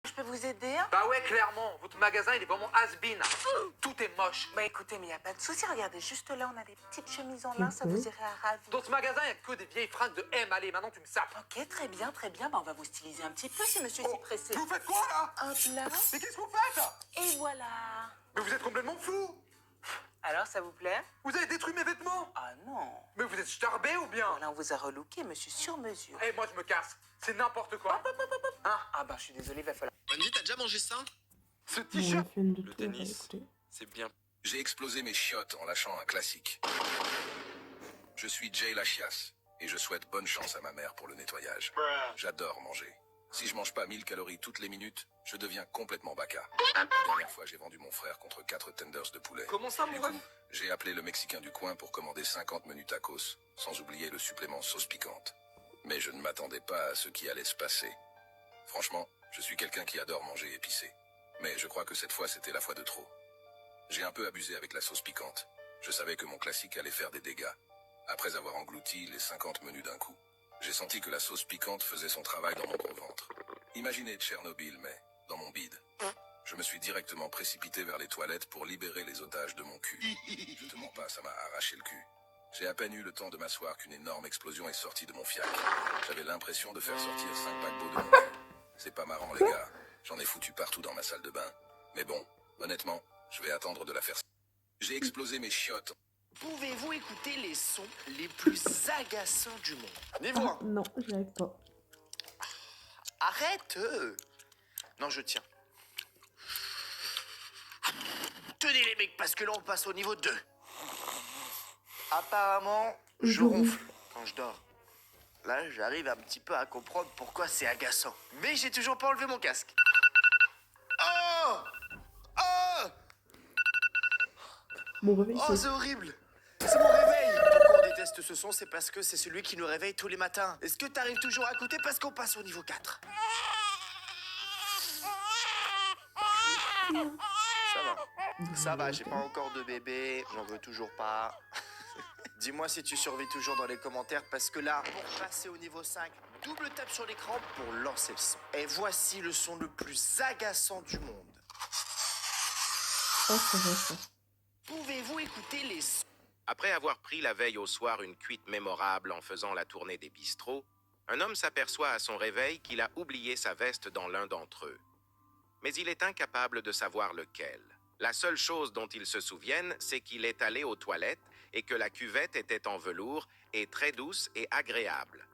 Je peux vous aider hein? Bah ouais, clairement, votre magasin il est vraiment has-been. Tout est moche. Bah écoutez, mais y a pas de souci. Regardez, juste là, on a des petites chemises en lin, ça vous irait à ravir. Dans ce magasin, il y a que des vieilles fringues de M. Allez, maintenant tu me sapes. Ok, très bien, très bien. Bah on va vous styliser un petit peu si monsieur est si pressé. Vous faites quoi là? Hop là. Mais qu'est-ce que vous faites? Et voilà. Mais vous êtes complètement fou. Alors, ça vous plaît? Vous avez détruit mes vêtements. Ah non. Mais vous êtes starbé ou bien? Voilà, on vous a relooké, monsieur, sur mesure. Eh, moi je me casse. C'est n'importe quoi. Hein? Ah bah je suis désolé, va falloir... Wendy, t'as déjà mangé ça? Ce Bon, t-shirt. Le tennis, c'est bien. J'ai explosé mes chiottes en lâchant un classique. Je suis Jay Lachias et je souhaite bonne chance à ma mère pour le nettoyage. J'adore manger. Si je mange pas 1000 calories toutes les minutes, je deviens complètement baka. La dernière fois, j'ai vendu mon frère contre 4 tenders de poulet. Comment ça, mon Du ref? coup, j'ai appelé le Mexicain du coin pour commander 50 menus tacos, sans oublier le supplément sauce piquante. Mais je ne m'attendais pas à ce qui allait se passer. Franchement, je suis quelqu'un qui adore manger épicé. Mais je crois que cette fois, c'était la fois de trop. J'ai un peu abusé avec la sauce piquante. Je savais que mon classique allait faire des dégâts. Après avoir englouti les 50 menus d'un coup, j'ai senti que la sauce piquante faisait son travail dans mon gros ventre. Imaginez Tchernobyl, mais dans mon bide. Je me suis directement précipité vers les toilettes pour libérer les otages de mon cul. Je te mens pas, ça m'a arraché le cul. J'ai à peine eu le temps de m'asseoir qu'une énorme explosion est sortie de mon fiac. J'avais l'impression de faire sortir 5 paquebots de mon cul. C'est pas marrant, les gars. J'en ai foutu partout dans ma salle de bain. Mais bon, honnêtement, je vais attendre de la faire. J'ai explosé mes chiottes. Pouvez-vous écouter les sons les plus agaçants du monde? Niveau 1. Non, j'y arrive pas. Arrête! Non, je tiens. Tenez les mecs, parce que là on passe au niveau 2. Apparemment, je ronfle quand je dors. Là, j'arrive un petit peu à comprendre pourquoi c'est agaçant. Mais j'ai toujours pas enlevé mon casque. Oh! Oh! Mon réveil, Oh, c'est... c'est horrible! C'est mon réveil! Pourquoi on déteste ce son? C'est parce que c'est celui qui nous réveille tous les matins. Est-ce que t'arrives toujours à écouter? Parce qu'on passe au niveau 4. Ça va. Ça va, j'ai pas encore de bébé, j'en veux toujours pas. Dis-moi si tu survis toujours dans les commentaires, parce que là, pour passer au niveau 5, double tape sur l'écran pour lancer le son. Et voici le son le plus agaçant du monde. Oh, c'est vrai, ça. Pouvez-vous écouter les sons? Après avoir pris la veille au soir une cuite mémorable en faisant la tournée des bistrots, un homme s'aperçoit à son réveil qu'il a oublié sa veste dans l'un d'entre eux. Mais il est incapable de savoir lequel. La seule chose dont il se souvienne, c'est qu'il est allé aux toilettes et que la cuvette était en velours et très douce et agréable.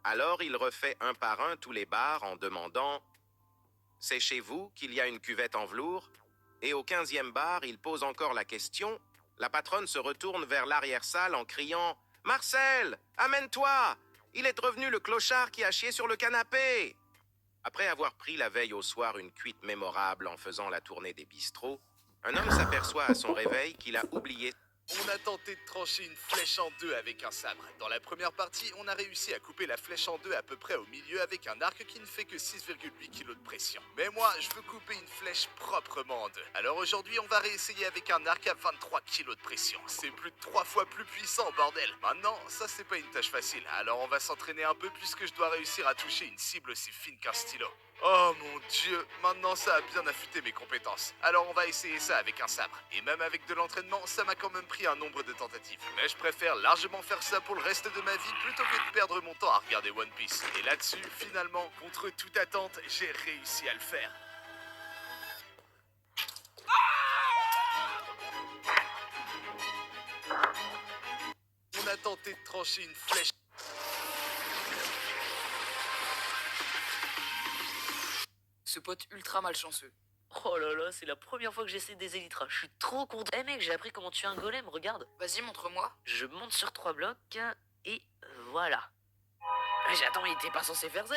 Alors il refait un par un tous les bars en demandant « C'est chez vous qu'il y a une cuvette en velours ?» Et au 15e bar, il pose encore la question. La patronne se retourne vers l'arrière-salle en criant « Marcel, amène-toi! Il est revenu le clochard qui a chié sur le canapé !» Après avoir pris la veille au soir une cuite mémorable en faisant la tournée des bistrots, un homme s'aperçoit à son réveil qu'il a oublié. On a tenté de trancher une flèche en deux avec un sabre. Dans la première partie, on a réussi à couper la flèche en deux à peu près au milieu avec un arc qui ne fait que 6,8 kg de pression. Mais moi, je veux couper une flèche proprement en deux. Alors aujourd'hui, on va réessayer avec un arc à 23 kg de pression. C'est plus de 3 fois plus puissant, bordel. Maintenant, ça c'est pas une tâche facile. Alors on va s'entraîner un peu puisque je dois réussir à toucher une cible aussi fine qu'un stylo. Oh mon dieu, maintenant ça a bien affûté mes compétences. Alors on va essayer ça avec un sabre. Et même avec de l'entraînement, ça m'a quand même pris un nombre de tentatives. Mais je préfère largement faire ça pour le reste de ma vie plutôt que de perdre mon temps à regarder One Piece. Et là-dessus, finalement, contre toute attente, j'ai réussi à le faire. On a tenté de trancher une flèche. Ce pote ultra malchanceux. Oh là là, c'est la première fois que j'essaie des élytras. Je suis trop content. Eh mec, j'ai appris comment tuer un golem, regarde. Vas-y, montre-moi. Je monte sur 3 blocs et voilà. Mais attends, il était pas censé faire ça,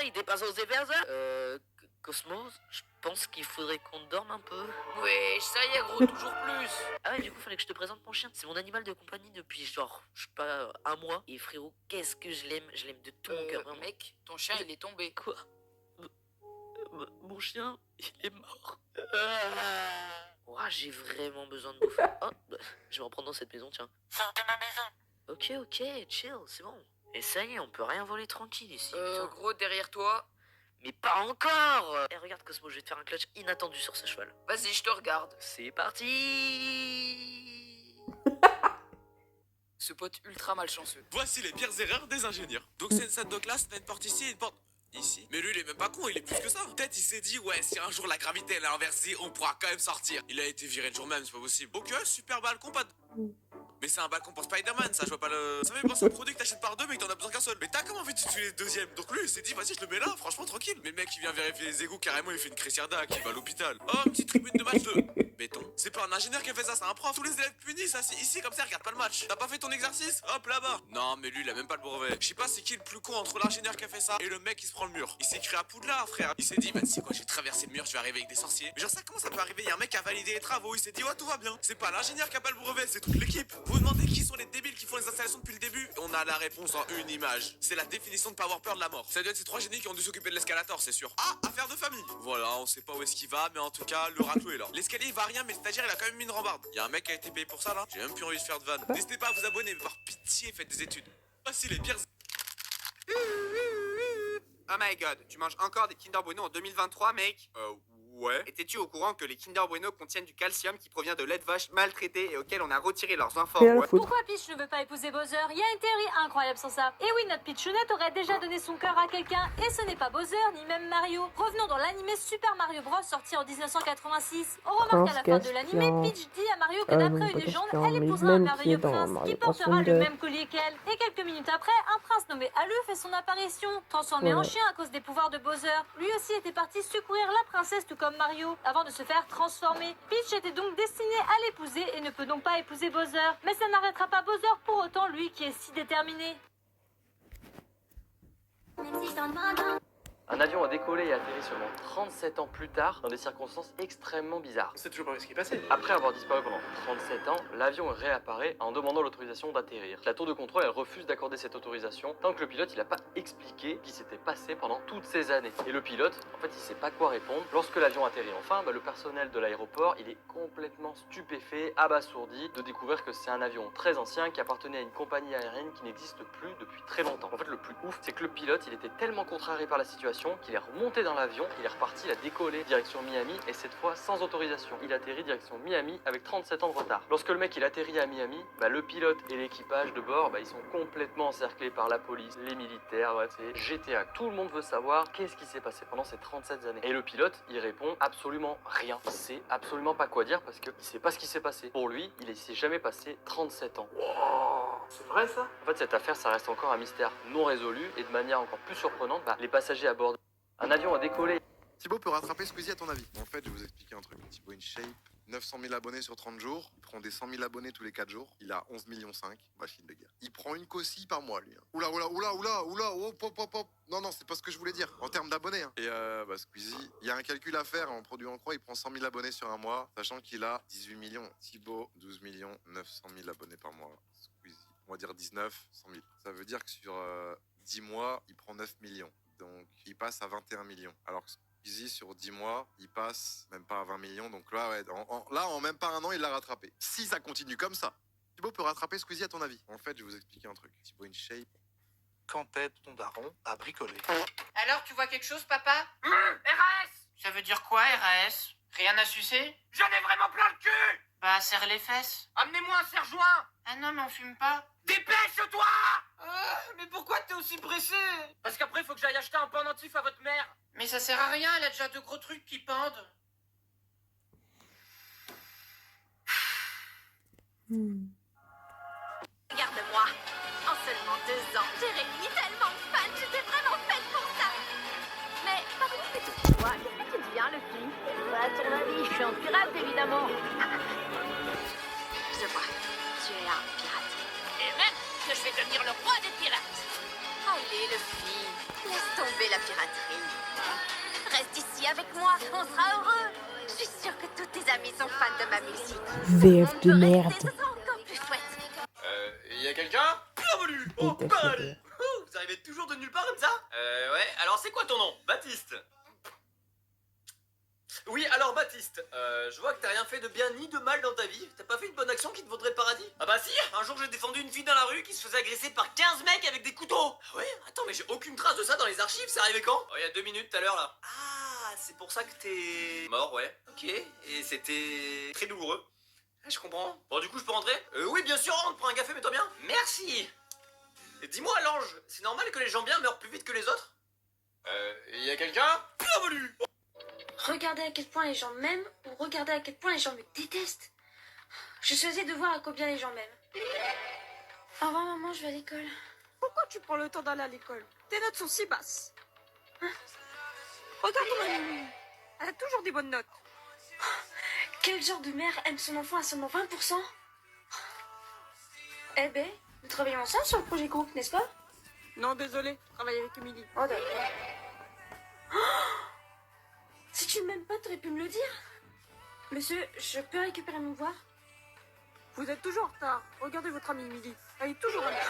Cosmos, je pense qu'il faudrait qu'on dorme un peu. Ouais, ça y est gros, toujours plus. Ah ouais, du coup, fallait que je te présente mon chien. C'est mon animal de compagnie depuis genre, je sais pas, un mois. Et frérot, qu'est-ce que je l'aime de tout mon cœur. Vraiment. Mec, ton chien, il est tombé. Quoi? Mon chien, il est mort. Ouah, j'ai vraiment besoin de bouffer. Oh, je vais en prendre dans cette maison, tiens. Sors de ma maison. Ok, chill, c'est bon. Et ça y est, on peut rien voler tranquille ici. Gros, derrière toi. Mais pas encore. Et regarde Cosmo, je vais te faire un clutch inattendu sur ce cheval. Vas-y, je te regarde. C'est parti. Ce pote ultra malchanceux. Voici les pires erreurs des ingénieurs. Donc c'est une salle de classe, t'as une porte ici et une porte ici. Mais lui il est même pas con, il est plus que ça. Peut-être il s'est dit ouais, si un jour la gravité elle est inversée, on pourra quand même sortir. Il a été viré le jour même, c'est pas possible. Ok, super balcon, pas de... Mais c'est un balcon pour Spider-Man, ça je vois pas le... Ça fait penser un produit que t'achètes par deux mais que t'en as besoin qu'un seul. Mais t'as comment envie de tuer le deuxième? Donc lui il s'est dit vas-y je le mets là, franchement tranquille. Mais le mec qui vient vérifier les égouts carrément il fait une cresciada qui va à l'hôpital. Oh une petite tribune de match de béton. C'est pas un ingénieur qui a fait ça, c'est un prof. Tous les élèves punis ça c'est ici comme ça, regarde pas le match. T'as pas fait ton exercice? Hop là-bas. Non mais lui il a même pas le brevet. Je sais pas c'est qui le plus con entre l'ingénieur qui a fait ça et le mec qui se prend le mur. Il s'est créé à Poudlard frère. Il s'est dit bah tu sais quoi j'ai traversé le mur, je vais arriver avec des sorciers. Mais genre ça comment ça peut arriver? Il y a un mec qui a validé les travaux, il s'est dit ouais tout va bien. C'est pas l'ingénieur qui a pas le brevet, c'est toute l'équipe. Vous demandez qui sont les débiles qui font les installations depuis le début? On a la réponse en une image. C'est la définition de pas avoir peur de la mort. Ça doit être ces trois génies qui ont dû s'occuper de l'escalator, c'est sûr. Ah, affaire de famille. Voilà, on sait pas où est-ce qu'il va, mais en tout cas, le raclou est là. L'escalier il va rien, mais le stagiaire il a quand même mis une rambarde. Il y a un mec qui a été payé pour ça là. J'ai même plus envie de faire de vanne. N'hésitez pas à vous abonner, mais par pitié, faites des études. Voici les pires. Oh my god, tu manges encore des Kinder Bueno en 2023, mec? Ouais. Étais-tu au courant que les Kinder Bueno contiennent du calcium qui provient de lait de vache maltraité et auquel on a retiré leurs enfants? Rien à foutre. Pourquoi Peach ne veut pas épouser Bowser? Il y a une théorie incroyable sur ça. Et oui, notre Peachonette aurait déjà donné son cœur à quelqu'un, et ce n'est pas Bowser, ni même Mario. Revenons dans l'animé Super Mario Bros, sorti en 1986. On remarque à la fin de l'animé, Peach dit à Mario que d'après une légende, elle épousera un merveilleux prince qui portera le même collier qu'elle. Et quelques minutes après, un prince nommé Alu fait son apparition, transformé en chien à cause des pouvoirs de Bowser. Lui aussi était parti secourir la princesse tout comme Mario, avant de se faire transformer. Peach était donc destinée à l'épouser et ne peut donc pas épouser Bowser. Mais ça n'arrêtera pas Bowser pour autant, lui qui est si déterminé. Un avion a décollé et atterri seulement 37 ans plus tard dans des circonstances extrêmement bizarres. C'est toujours pas ce qui est passé. Après avoir disparu pendant 37 ans, l'avion réapparaît en demandant l'autorisation d'atterrir. La tour de contrôle elle refuse d'accorder cette autorisation tant que le pilote il a pas expliqué ce qui s'était passé pendant toutes ces années. Et le pilote, en fait il sait pas quoi répondre. Lorsque l'avion atterrit enfin, le personnel de l'aéroport il est complètement stupéfait, abasourdi de découvrir que c'est un avion très ancien qui appartenait à une compagnie aérienne qui n'existe plus depuis très longtemps. En fait le plus ouf c'est que le pilote il était tellement contrarié par la situation qu'il est remonté dans l'avion, il est reparti, il a décollé direction Miami et cette fois sans autorisation. Il atterrit direction Miami avec 37 ans de retard. Lorsque le mec il atterrit à Miami, le pilote et l'équipage de bord ils sont complètement encerclés par la police, les militaires, c'est GTA. Tout le monde veut savoir qu'est-ce qui s'est passé pendant ces 37 années. Et le pilote il répond absolument rien. Il sait absolument pas quoi dire parce qu'il sait pas ce qui s'est passé. Pour lui, il s'est jamais passé 37 ans. Wow, c'est vrai ça? En fait cette affaire ça reste encore un mystère non résolu et de manière encore plus surprenante, les passagers à bord un avion a décollé. Thibaut peut rattraper Squeezie à ton avis? En fait, je vais vous expliquer un truc. Thibaut InShape, 900 000 abonnés sur 30 jours. Il prend des 100 000 abonnés tous les 4 jours. Il a 11,5 millions. Machine de guerre. Il prend une cossie par mois, lui. Oula, hop, hop. Non, c'est pas ce que je voulais dire. En termes d'abonnés. Et Squeezie, il y a un calcul à faire. En produit en croix, il prend 100 000 abonnés sur un mois, sachant qu'il a 18 millions. Thibaut, 12 millions, 900 000 abonnés par mois. Squeezie, on va dire 19, 100 000. Ça veut dire que sur 10 mois, il prend 9 millions. Donc, il passe à 21 millions. Alors que Squeezie, sur 10 mois, il passe même pas à 20 millions. Donc là, en même pas un an, il l'a rattrapé. Si ça continue comme ça, Thibaut peut rattraper Squeezie à ton avis? En fait, je vais vous expliquer un truc. Thibaut InShape. Quand aide ton daron à bricoler? Alors, tu vois quelque chose, papa? RAS! Ça veut dire quoi, RAS? Rien à sucer? J'en ai vraiment plein le cul! Bah, serre les fesses. Amenez-moi un serre-joint! Ah non, mais on fume pas. Dépêche-toi! Mais pourquoi t'es aussi pressé? Parce qu'après, faut que j'aille acheter un pendentif à votre mère. Mais ça sert à rien, elle a déjà de gros trucs qui pendent. Regarde-moi, en seulement 2 ans, j'ai réuni tellement de fans, j'étais vraiment faite pour ça. Mais par une petite fois, qu'est-ce que tu deviens, le flic? À ton avis, je suis un pirate, évidemment. Je vois, tu es un pirate. Et même que je vais devenir le roi des pirates. Allez, le flic, laisse tomber la piraterie. Reste ici avec moi, on sera heureux. Je suis sûre que tous tes amis sont fans de ma musique. VF de merde. Ce sera encore plus chouette. Y'a quelqu'un? Bienvenue au paradis. Vous arrivez toujours de nulle part comme ça? Ouais, alors c'est quoi ton nom? Baptiste. Oui, alors Alors Baptiste, je vois que t'as rien fait de bien ni de mal dans ta vie. T'as pas fait une bonne action qui te vaudrait le paradis? Ah bah si. Un jour j'ai défendu une fille dans la rue qui se faisait agresser par 15 mecs avec des couteaux. Ah ouais? Attends, mais j'ai aucune trace de ça dans les archives. C'est arrivé quand? Oh, il y a 2 minutes tout à l'heure là. Ah, c'est pour ça que t'es mort, ouais. Ok. Et c'était très douloureux. Ah, je comprends. Bon, du coup, je peux rentrer? Oui, bien sûr, rentre, prends un café, mets-toi bien. Merci. Et dis-moi, l'ange, c'est normal que les gens bien meurent plus vite que les autres? Y a quelqu'un? Bienvenue. Regardez à quel point les gens m'aiment ou regardez à quel point les gens me détestent. Je choisis de voir à combien les gens m'aiment. Au revoir maman, je vais à l'école. Pourquoi tu prends le temps d'aller à l'école? Tes notes sont si basses. Hein? Regarde ton amie. Elle a toujours des bonnes notes. Quel genre de mère aime son enfant à seulement 20%? Eh ben, nous travaillons ensemble sur le projet groupe, n'est-ce pas? Non, désolé, je travaille avec Émilie. Oh d'accord. Si tu ne m'aimes pas, t'aurais pu me le dire. Monsieur, je peux récupérer mon voir? Vous êtes toujours en retard. Regardez votre amie Émilie. Elle est toujours en retard.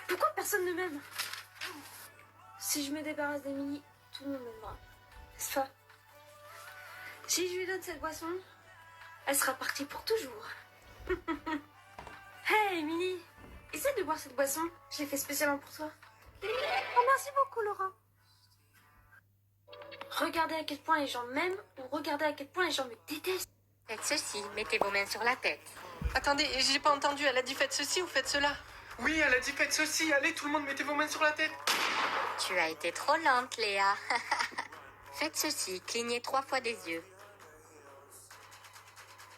Pourquoi personne ne m'aime? Si je me débarrasse d'Émilie, tout le monde m'aimera. N'est-ce pas? Si je lui donne cette boisson, elle sera partie pour toujours. Hey Émilie, essaie de boire cette boisson. Je l'ai fait spécialement pour toi. Oh, merci beaucoup, Laura. Regardez à quel point les gens m'aiment ou regardez à quel point les gens me détestent. Faites ceci, mettez vos mains sur la tête. Attendez, j'ai pas entendu. Elle a dit faites ceci ou faites cela? Oui, elle a dit faites ceci. Allez, tout le monde, mettez vos mains sur la tête. Tu as été trop lente, Léa. Faites ceci, clignez 3 fois des yeux.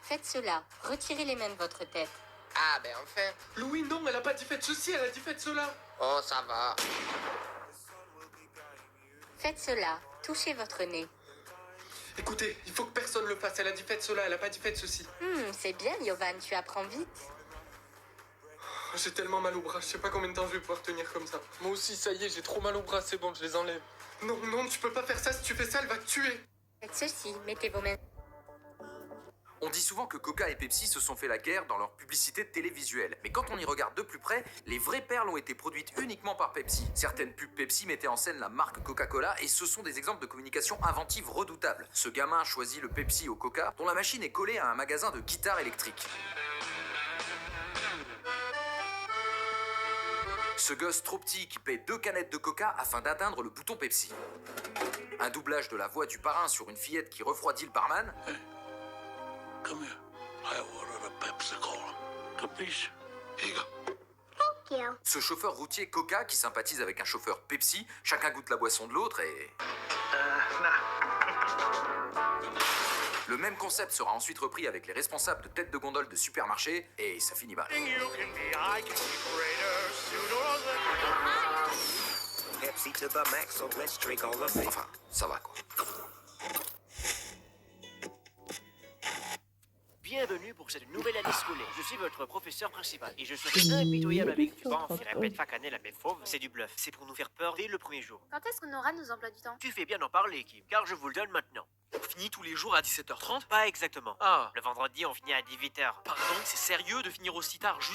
Faites cela, retirez les mains de votre tête. Ah, ben enfin. Louis, non, elle a pas dit faites ceci, elle a dit faites cela. Oh, ça va. Faites cela, touchez votre nez. Écoutez, il faut que personne le fasse. Elle a dit faites cela, elle a pas dit faites ceci. C'est bien, Yovan, tu apprends vite. J'ai tellement mal au bras, je sais pas combien de temps je vais pouvoir tenir comme ça. Moi aussi, ça y est, j'ai trop mal au bras, c'est bon, je les enlève. Non, non, tu peux pas faire ça, si tu fais ça, elle va te tuer. Faites ceci, mettez vos mains. On dit souvent que Coca et Pepsi se sont fait la guerre dans leur publicité télévisuelle. Mais quand on y regarde de plus près, les vraies perles ont été produites uniquement par Pepsi. Certaines pubs Pepsi mettaient en scène la marque Coca-Cola et ce sont des exemples de communication inventive redoutables. Ce gamin choisit le Pepsi au Coca dont la machine est collée à un magasin de guitares électriques. Ce gosse trop petit qui paie 2 canettes de Coca afin d'atteindre le bouton Pepsi. Un doublage de la voix du parrain sur une fillette qui refroidit le barman. Come here. I ordered a Pepsi Cola. Capiche? Here you go. Thank you. Ce chauffeur routier Coca qui sympathise avec un chauffeur Pepsi, chacun goûte la boisson de l'autre et... Le même concept sera ensuite repris avec les responsables de tête de gondole de supermarché et ça finit mal. Enfin, ça va quoi. Bienvenue pour cette nouvelle année scolaire. Je suis votre professeur principal et je serai impitoyable avec vous. Bon, qui répète chaque année la même fauve, c'est du bluff. C'est pour nous faire peur dès le premier jour. Quand est-ce qu'on aura nos emplois du temps? Tu fais bien d'en parler, Kim, car je vous le donne maintenant. On finit tous les jours à 17h30? Pas exactement. Ah. Le vendredi, on finit à 18h. Pardon, c'est sérieux de finir aussi tard juste